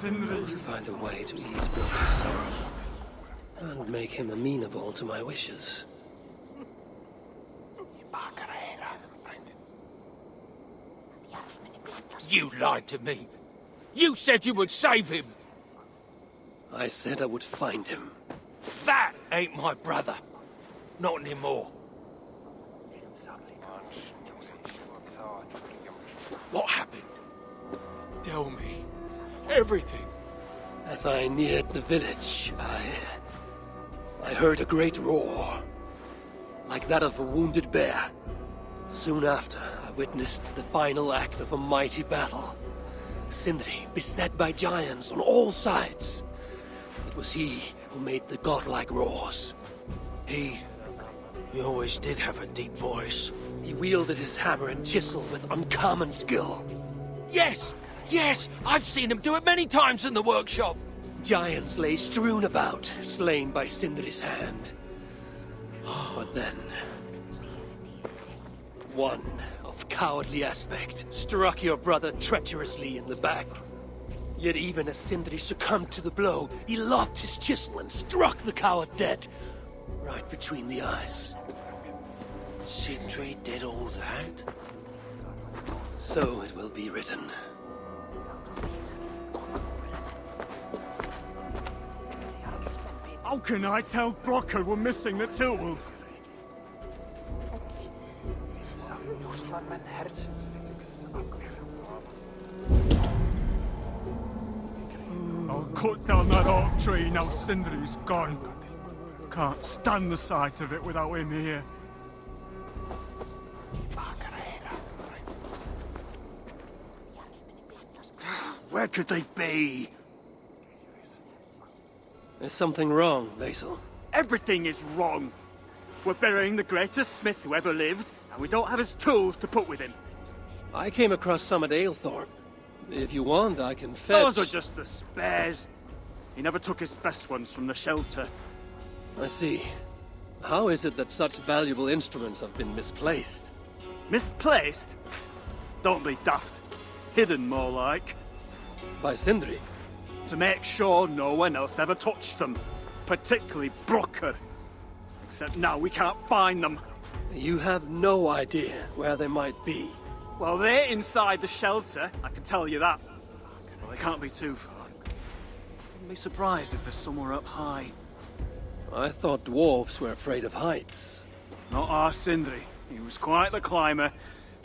I must find a way to ease Broker's sorrow and make him amenable to my wishes. You lied to me. You said you would save him. I said I would find him. That ain't my brother. Not anymore. What happened? Tell me. Everything. As I neared the village, I heard a great roar, like that of a wounded bear. Soon after, I witnessed the final act of a mighty battle. Sindri beset by giants on all sides. It was he who made the godlike roars. He always did have a deep voice. He wielded his hammer and chisel with uncommon skill. Yes! Yes! I've seen him do it many times in the workshop. Giants lay strewn about, slain by Sindri's hand. But then, one of cowardly aspect struck your brother treacherously in the back. Yet even as Sindri succumbed to the blow, he lopped his chisel and struck the coward dead, right between the eyes. Sindri did all that? So it will be written. How can I tell Brocker we're missing the tools? I'll cut down that oak tree now Sindri's gone. Can't stand the sight of it without him here. Where could they be? There's something wrong, Basil. Everything is wrong. We're burying the greatest smith who ever lived, and we don't have his tools to put with him. I came across some at Aylthorpe. If you want, I can fetch... Those are just the spares. He never took his best ones from the shelter. I see. How is it that such valuable instruments have been misplaced? Misplaced? Don't be daft. Hidden, more like. By Sindri? To make sure no one else ever touched them. Particularly Brocker. Except now we can't find them. You have no idea where they might be. Well, they're inside the shelter, I can tell you that. Well, they can't be too far. Wouldn't be surprised if they're somewhere up high. I thought dwarves were afraid of heights. Not our Sindri. He was quite the climber.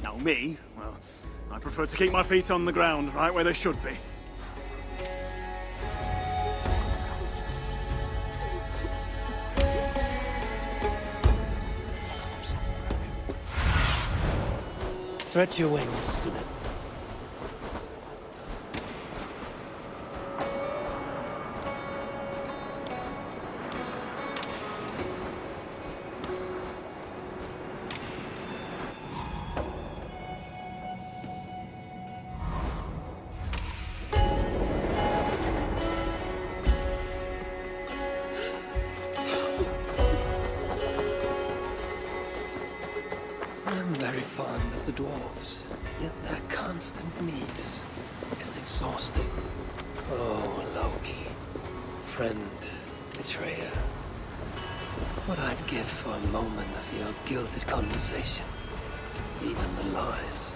Now me, well, I prefer to keep my feet on the ground, right where they should be. Stretch your wings, Sunan. I'm very fond of the dwarves, yet their constant needs is exhausting. Oh, Loki. Friend, betrayer. What I'd give for a moment of your gilded conversation. Even the lies.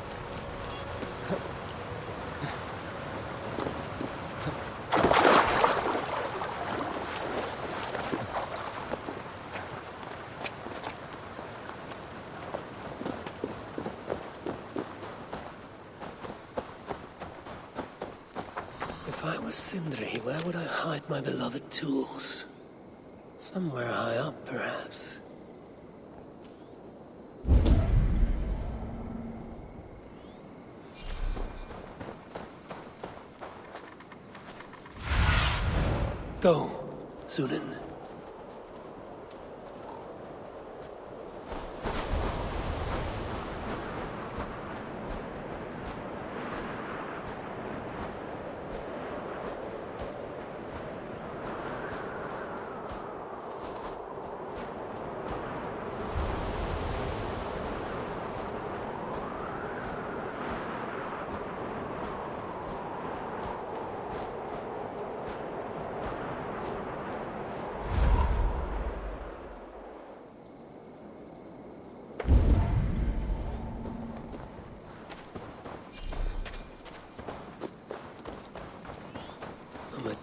If I were Sindri, where would I hide my beloved tools? Somewhere high up, perhaps. Go, Sunan.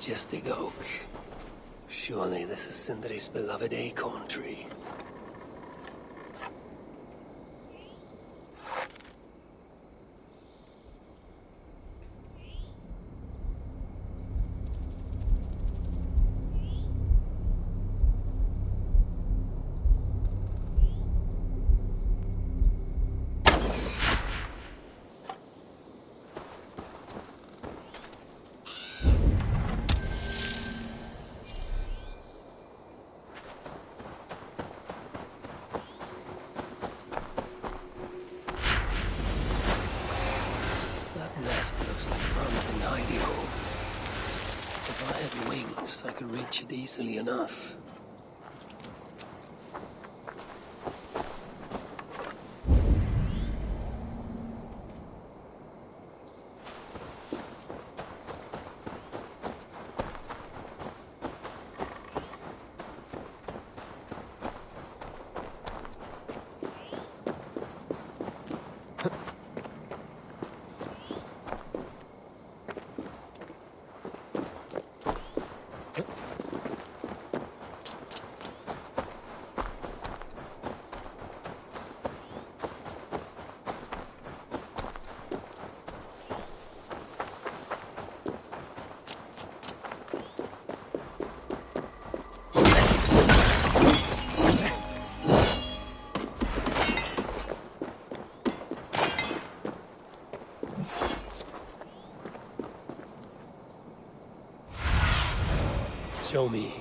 majestic oak. Surely this is Sindri's beloved acorn tree. Looks like a promising hidey hole. If I had wings, I could reach it easily enough. Show me.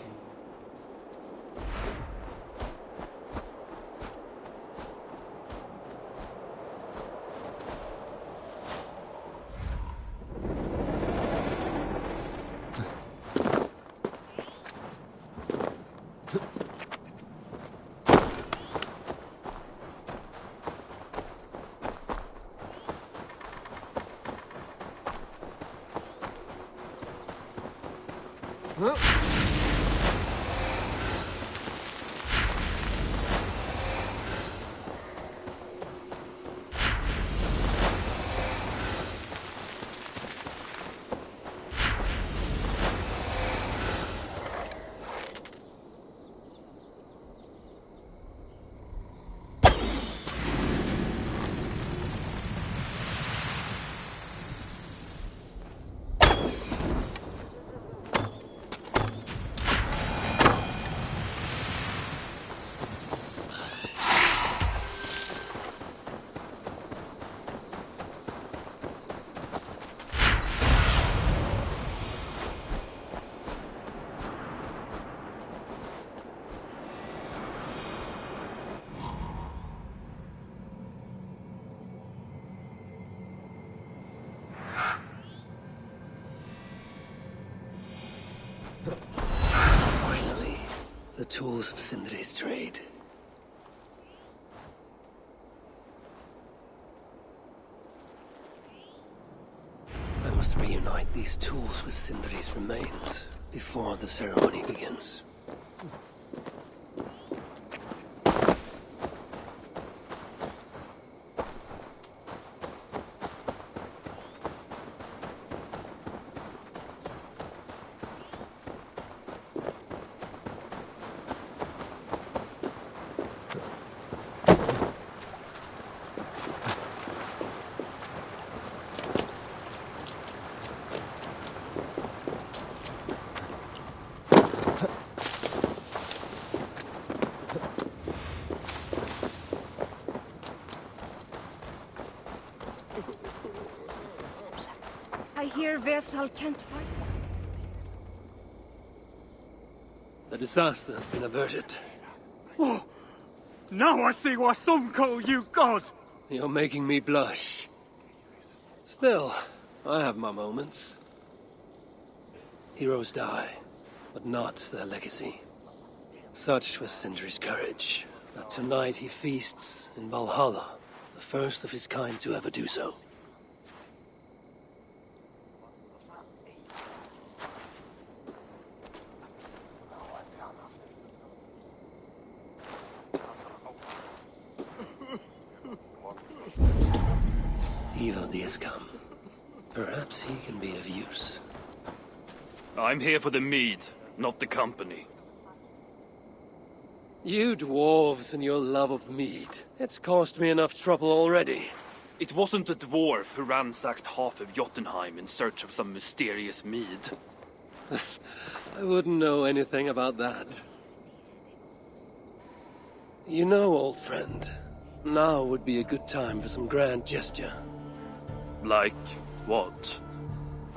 Finally, the tools of Sindri's trade. I must reunite these tools with Sindri's remains before the ceremony begins. I hear Versal can't fight. The disaster has been averted. Oh, now I see why some call you God. You're making me blush. Still, I have my moments. Heroes die, but not their legacy. Such was Sindri's courage, that tonight he feasts in Valhalla, the first of his kind to ever do so. Evil has come. Perhaps he can be of use. I'm here for the mead, not the company. You dwarves and your love of mead. It's caused me enough trouble already. It wasn't a dwarf who ransacked half of Jotunheim in search of some mysterious mead. I wouldn't know anything about that. You know, old friend, now would be a good time for some grand gesture. Like what?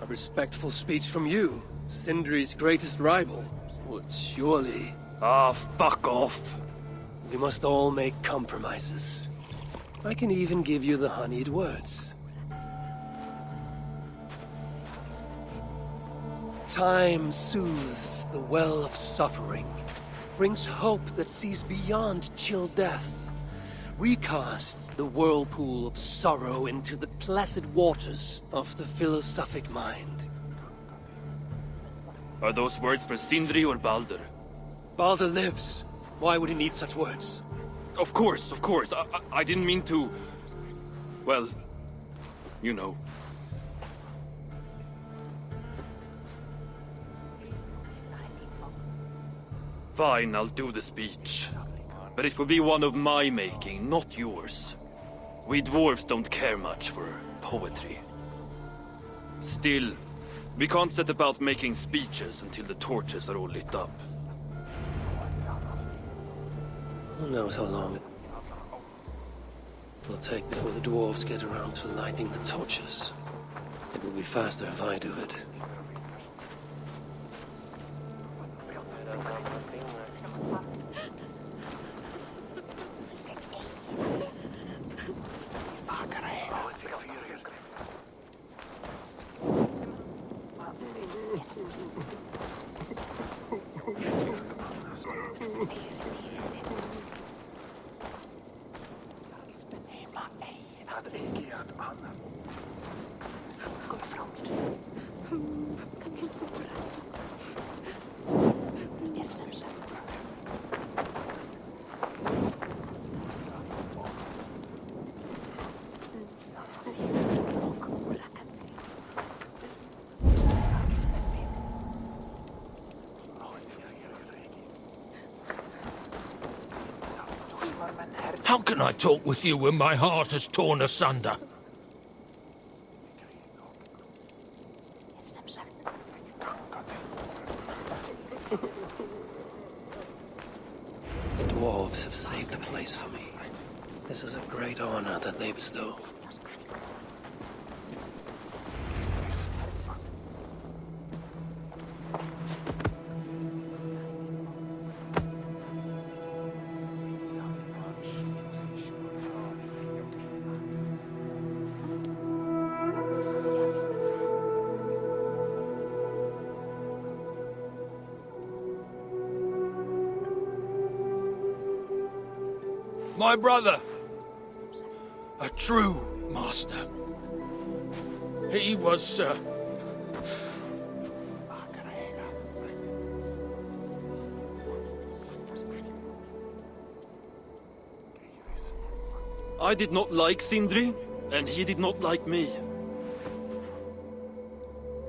A respectful speech from you, Sindri's greatest rival, would surely... Ah, fuck off. We must all make compromises. I can even give you the honeyed words. Time soothes the well of suffering, brings hope that sees beyond chill death, recasts the whirlpool of sorrow into the placid waters of the philosophic mind. Are those words for Sindri or Balder? Balder lives. Why would he need such words? Of course, of course. I didn't mean to... Well, you know. Fine, I'll do the speech. But it will be one of my making, not yours. We dwarves don't care much for poetry. Still, we can't set about making speeches until the torches are all lit up. Who knows how long it will take before the dwarves get around to lighting the torches. It will be faster if I do it. How can I talk with you when my heart is torn asunder? The dwarves have saved a place for me. This is a great honor that they bestow. My brother, a true master. He was, I did not like Sindri, and he did not like me.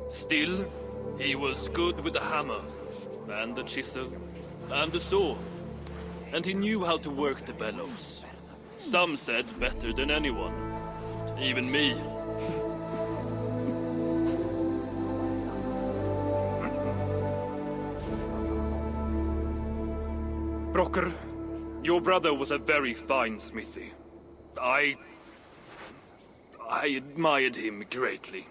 Still, he was good with the hammer, and the chisel, and the saw. And he knew how to work the bellows. Some said better than anyone. Even me. Brocker, your brother was a very fine smithy. I admired him greatly.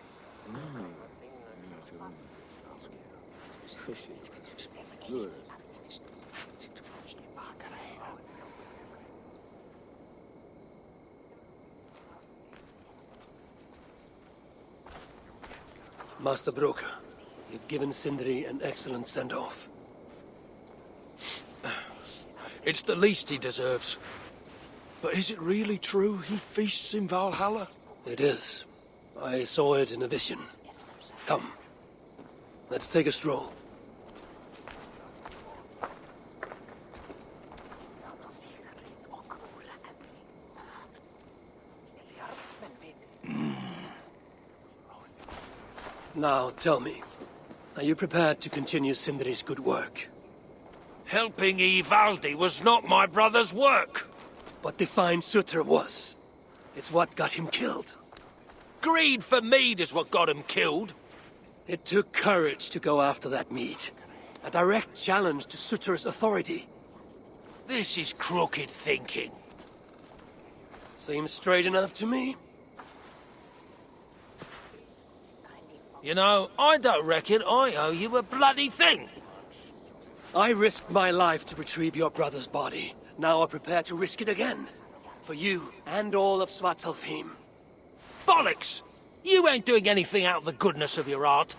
Master Broker, you've given Sindri an excellent send-off. it's the least he deserves. But is it really true he feasts in Valhalla? It is. I saw it in a vision. Come, let's take a stroll. Now, tell me, Are you prepared to continue Sindri's good work? Helping Ivaldi was not my brother's work. What defined Sutra was. It's what got him killed. Greed for mead is what got him killed. It took courage to go after that mead. A direct challenge to Sutra's authority. This is crooked thinking. Seems straight enough to me. You know, I don't reckon I owe you a bloody thing. I risked my life to retrieve your brother's body. Now I'm prepared to risk it again. For you and all of Svartalfheim. Bollocks! You ain't doing anything out of the goodness of your heart.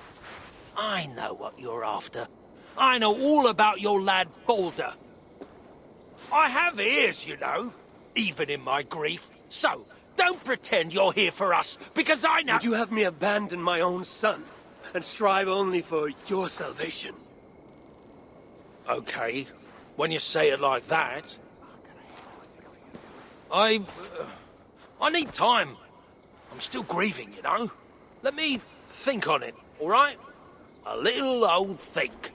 I know what you're after. I know all about your lad Balder. I have ears, you know, even in my grief. So, don't pretend you're here for us, because I know— Would you have me abandon my own son, and strive only for your salvation? Okay, when you say it like that. I need time. I'm still grieving, you know. Let me think on it, all right? A little old think.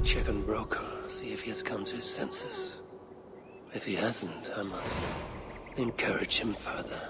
Check on Broker, see if he has come to his senses. If he hasn't, I must encourage him further.